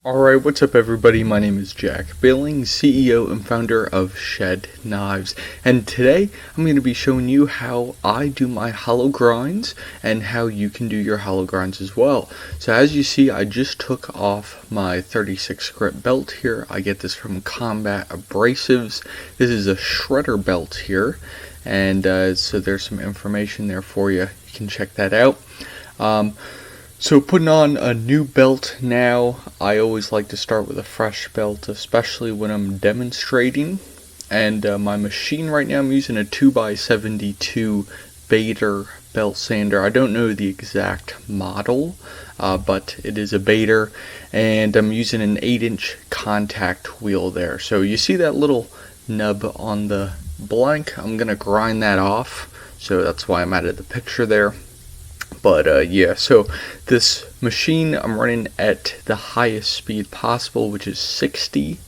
Alright, what's up everybody? My name is Jack Billings, CEO and founder of Shed Knives, and today I'm going to be showing you how I do my hollow grinds and how you can do your hollow grinds as well. So as you see, I just took off my 36 grit belt here. I get this from Combat Abrasives. This is a shredder belt here, and so there's some information there for you. You can check that out. So putting on a new belt now, I always like to start with a fresh belt, especially when I'm demonstrating. And my machine right now, I'm using a 2x72 Bader belt sander. I don't know the exact model, but it is a Bader, and I'm using an 8-inch contact wheel there. So you see that little nub on the blank? I'm going to grind that off, so that's why I'm out of the picture there. But yeah, so this machine I'm running at the highest speed possible, which is 60.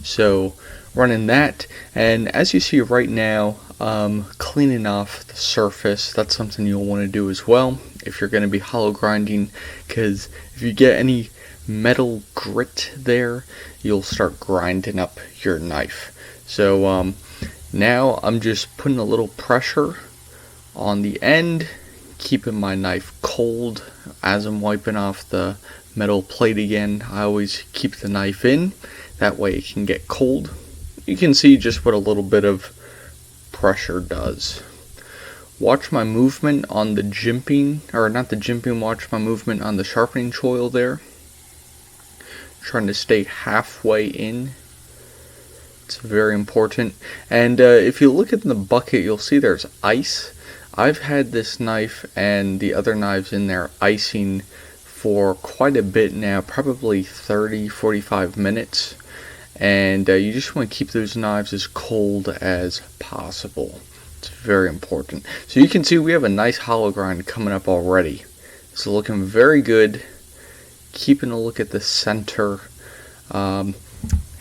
So running that, and as you see right now, cleaning off the surface. That's something you'll want to do as well if you're going to be hollow grinding, because if you get any metal grit there, you'll start grinding up your knife. So now I'm just putting a little pressure on the end, keeping my knife cold as I'm wiping off the metal plate again. I always keep the knife in, that way it can get cold. You can see just what a little bit of pressure does. Watch my movement on the jimping, or not the jimping, watch my movement on the sharpening choil there. Trying to stay halfway in. It's very important. And if you look at the bucket, you'll see there's ice. I've had this knife and the other knives in there icing for quite a bit now, probably 30-45 minutes, and you just want to keep those knives as cold as possible. It's very important. So you can see we have a nice hollow grind coming up already. It's looking very good. Keeping a look at the center, how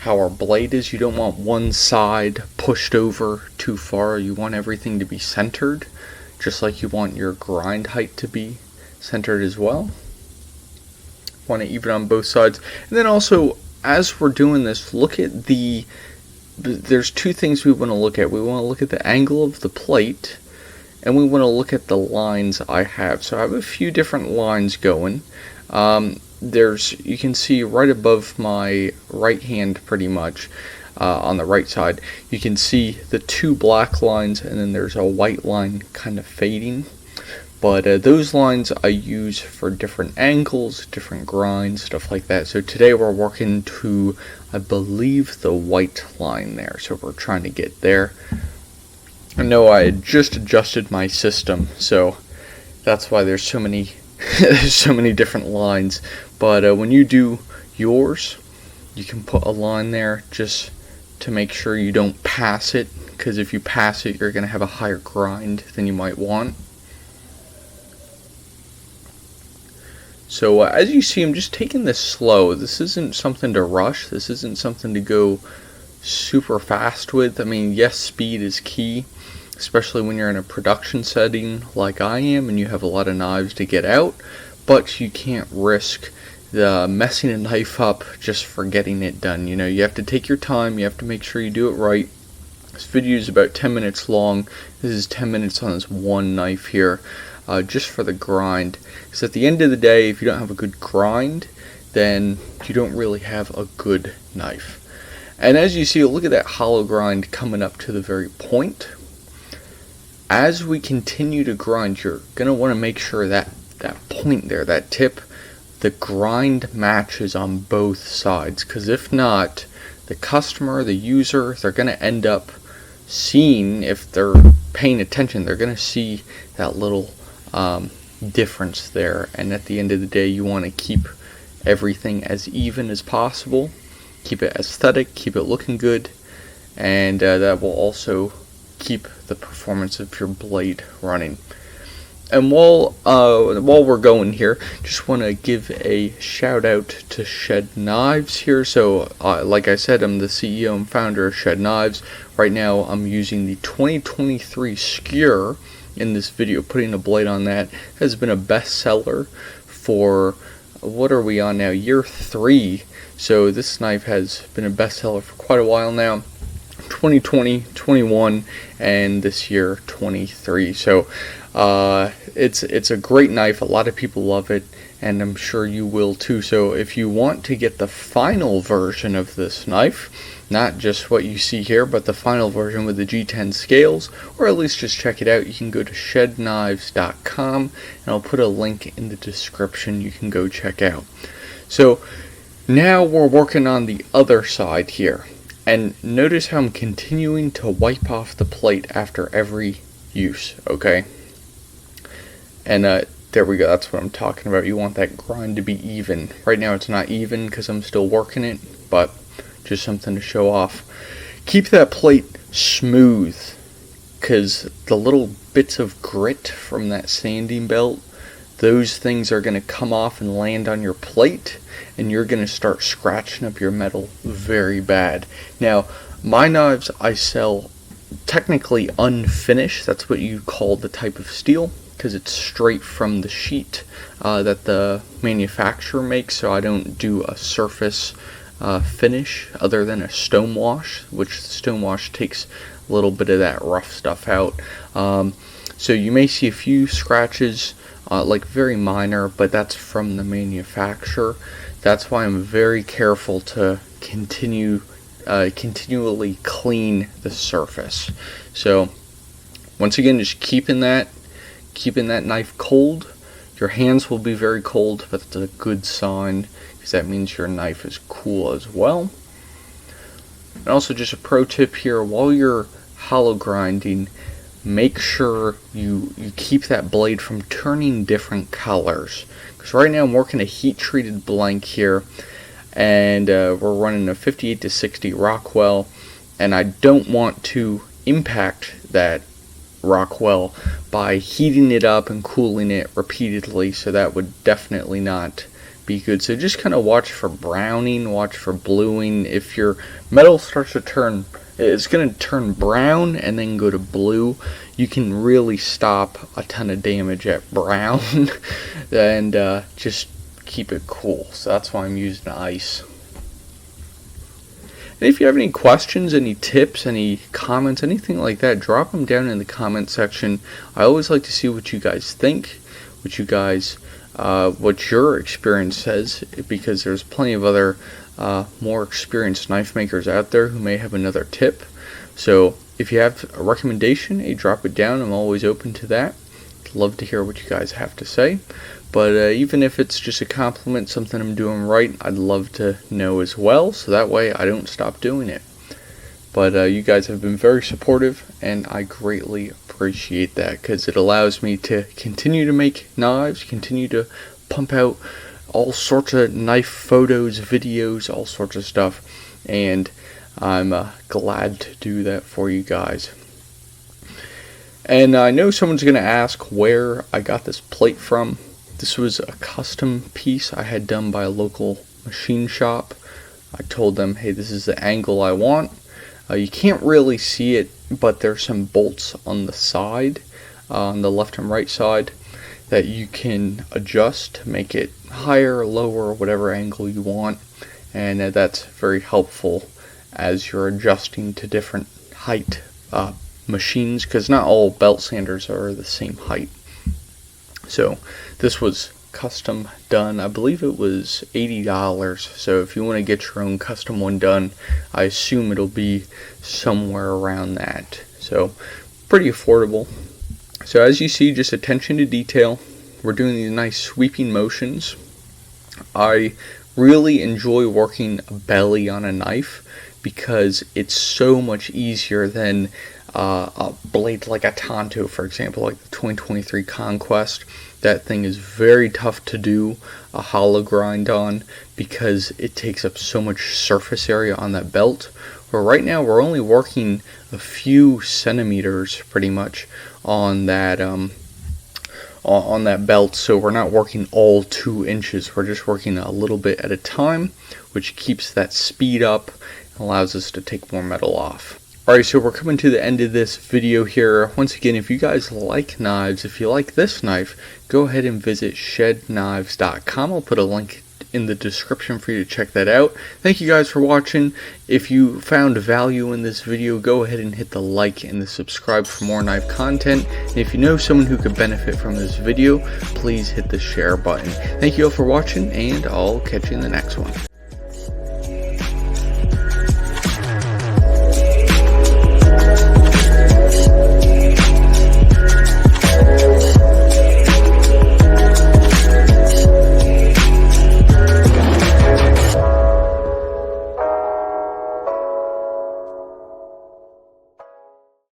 our blade is. You don't want one side pushed over too far. You want everything to be centered, just like you want your grind height to be centered as well. Want to even on both sides. And then also, as we're doing this, look at there's two things we want to look at. We want to look at the angle of the plate, and we want to look at the lines I have. So I have a few different lines going. You can see right above my right hand pretty much, on the right side, you can see the two black lines, and then there's a white line kind of fading. But those lines I use for different angles, different grinds, stuff like that. So today we're working to, I believe, the white line there. So we're trying to get there. I know I had just adjusted my system, so that's why there's so many there's so many different lines. But when you do yours, you can put a line there just to make sure you don't pass it, because if you pass it, you're going to have a higher grind than you might want. So as you see, I'm just taking this slow. This isn't something to rush. This isn't something to go super fast with. I mean, yes, speed is key, especially when you're in a production setting like I am and you have a lot of knives to get out, but you can't risk the messing a knife up just for getting it done. You know, you have to take your time, you have to make sure you do it right. This video is about 10 minutes long. This is 10 minutes on this one knife here, just for the grind. Because at the end of the day, if you don't have a good grind, then you don't really have a good knife. And as you see, look at that hollow grind coming up to the very point. As we continue to grind, you're going to want to make sure that point there, that tip, the grind matches on both sides, because if not, the customer, the user, they're going to end up seeing, if they're paying attention, they're going to see that little difference there. And at the end of the day, you want to keep everything as even as possible, keep it aesthetic, keep it looking good, and that will also keep the performance of your blade running. And while we're going here, just want to give a shout out to Shed Knives here. So like I said, I'm the CEO and founder of Shed Knives. Right now I'm using the 2023 Skur in this video, putting a blade on that. Has been a bestseller for, what are we on now, year 3. So this knife has been a bestseller for quite a while now. 2020, 21, and this year 23. So it's a great knife. A lot of people love it, and I'm sure you will too. So if you want to get the final version of this knife, not just what you see here, but the final version with the G10 scales, or at least just check it out, you can go to shedknives.com, and I'll put a link in the description you can go check out. So now we're working on the other side here. And notice how I'm continuing to wipe off the plate after every use, okay? And there we go, that's what I'm talking about. You want that grind to be even. Right now it's not even because I'm still working it, but just something to show off. Keep that plate smooth, because the little bits of grit from that sanding belt, those things are going to come off and land on your plate, and you're going to start scratching up your metal very bad. Now, my knives I sell technically unfinished. That's what you call the type of steel, because it's straight from the sheet that the manufacturer makes, so I don't do a surface finish other than a stone wash, which the stone wash takes a little bit of that rough stuff out. So you may see a few scratches, like very minor, but that's from the manufacturer. That's why I'm very careful to continually clean the surface. So once again, just keeping that knife cold. Your hands will be very cold, but that's a good sign, because that means your knife is cool as well. And also, just a pro tip here, while you're hollow grinding, make sure you keep that blade from turning different colors. Because right now I'm working a heat treated blank here, and we're running a 58 to 60 Rockwell, and I don't want to impact that Rockwell by heating it up and cooling it repeatedly, so that would definitely not be good. So just kind of watch for browning, watch for bluing. If your metal starts to turn, it's going to turn brown and then go to blue, you can really stop a ton of damage at brown and just keep it cool. So that's why I'm using ice. And if you have any questions, any tips, any comments, anything like that, drop them down in the comment section. I always like to see what you guys think, what your experience says, because there's plenty of other more experienced knife makers out there who may have another tip. So if you have a recommendation, drop it down. I'm always open to that. Love to hear what you guys have to say. But even if it's just a compliment, something I'm doing right, I'd love to know as well, so that way I don't stop doing it. But you guys have been very supportive, and I greatly appreciate that, because it allows me to continue to make knives, continue to pump out all sorts of knife photos, videos, all sorts of stuff, and I'm glad to do that for you guys. And I know someone's going to ask where I got this plate from. This was a custom piece I had done by a local machine shop. I told them, hey, this is the angle I want. You can't really see it, but there's some bolts on the side, on the left and right side, that you can adjust to make it higher, lower, whatever angle you want. And that's very helpful as you're adjusting to different height machines, because not all belt sanders are the same height. So this was custom done. I believe it was $80. So if you want to get your own custom one done, I assume it'll be somewhere around that. So pretty affordable. So as you see, just attention to detail. We're doing these nice sweeping motions. I really enjoy working a belly on a knife because it's so much easier than a blade like a Tonto, for example, like the 2023 Conquest. That thing is very tough to do a hollow grind on because it takes up so much surface area on that belt. But right now we're only working a few centimeters pretty much on that belt, so we're not working all 2 inches. We're just working a little bit at a time, which keeps that speed up and allows us to take more metal off. Alright, so we're coming to the end of this video here. Once again, if you guys like knives, if you like this knife, go ahead and visit shedknives.com. I'll put a link in the description for you to check that out. Thank you guys for watching. If you found value in this video, go ahead and hit the like and the subscribe for more knife content. And if you know someone who could benefit from this video, please hit the share button. Thank you all for watching, and I'll catch you in the next one.